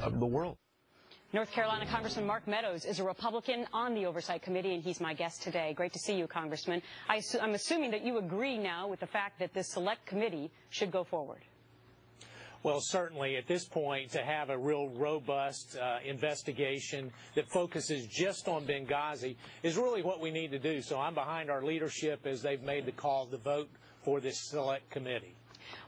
of the world. North Carolina Congressman Mark Meadows is a Republican on the Oversight Committee, and he's my guest today. Great to see you, Congressman. I'm assuming that you agree now with the fact that this select committee should go forward. Well, certainly at this point, to have a real robust investigation that focuses just on Benghazi is really what we need to do. So I'm behind our leadership as they've made the call to vote for this select committee.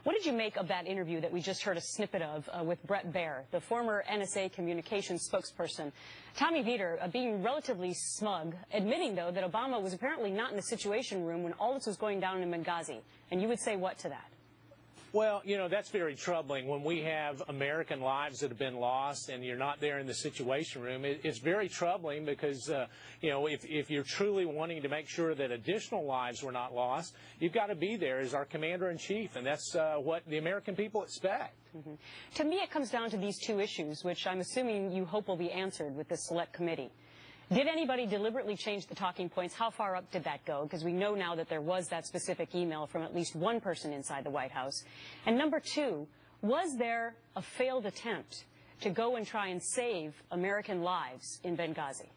What did you make of that interview that we just heard a snippet of with Brett Baer, the former NSA communications spokesperson? Tommy Vietor being relatively smug, admitting, though, that Obama was apparently not in the Situation Room when all this was going down in Benghazi. And you would say what to that? Well, you know, that's very troubling when we have American lives that have been lost and you're not there in the Situation Room. It's very troubling because, you know, if you're truly wanting to make sure that additional lives were not lost, you've got to be there as our commander-in-chief, and that's what the American people expect. Mm-hmm. To me, it comes down to these two issues, which I'm assuming you hope will be answered with this select committee. Did anybody deliberately change the talking points? How far up did that go? Because we know now that there was that specific email from at least one person inside the White House. And number two, was there a failed attempt to go and try and save American lives in Benghazi?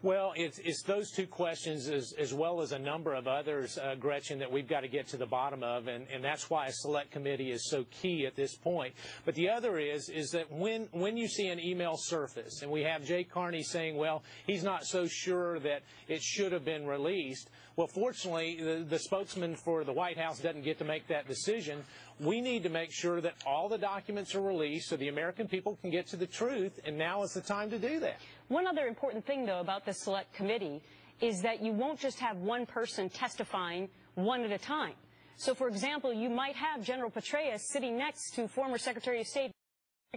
Well, it's those two questions as well as a number of others, Gretchen, that we've got to get to the bottom of, and that's why a select committee is so key at this point. But the other is that when you see an email surface, and we have Jay Carney saying, well, he's not so sure that it should have been released. Well, fortunately, the spokesman for the White House doesn't get to make that decision. We need to make sure that all the documents are released so the American people can get to the truth, and now is the time to do that. One other important thing, though, about the select committee is that you won't just have one person testifying one at a time. So, for example, you might have General Petraeus sitting next to former Secretary of State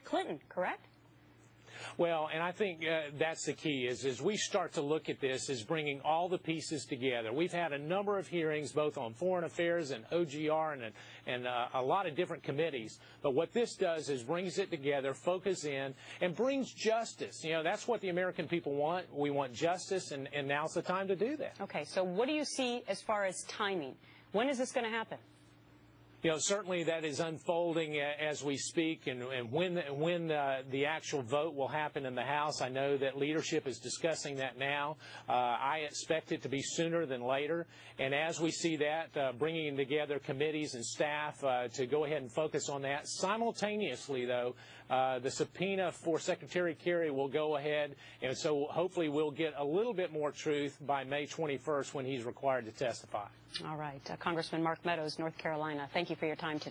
Clinton, correct? Well, and I think that's the key, is as we start to look at this, is bringing all the pieces together. We've had a number of hearings, both on foreign affairs and OGR and a lot of different committees. But what this does is brings it together, focus in, and brings justice. You know, that's what the American people want. We want justice, and now's the time to do that. Okay, so what do you see as far as timing? When is this going to happen? You know, certainly that is unfolding as we speak, and when the actual vote will happen in the House, I know that leadership is discussing that now. I expect it to be sooner than later, and as we see that, bringing together committees and staff to go ahead and focus on that. Simultaneously, though, the subpoena for Secretary Kerry will go ahead, and so hopefully we'll get a little bit more truth by May 21st when he's required to testify. All right. Congressman Mark Meadows, North Carolina, thank you for your time today.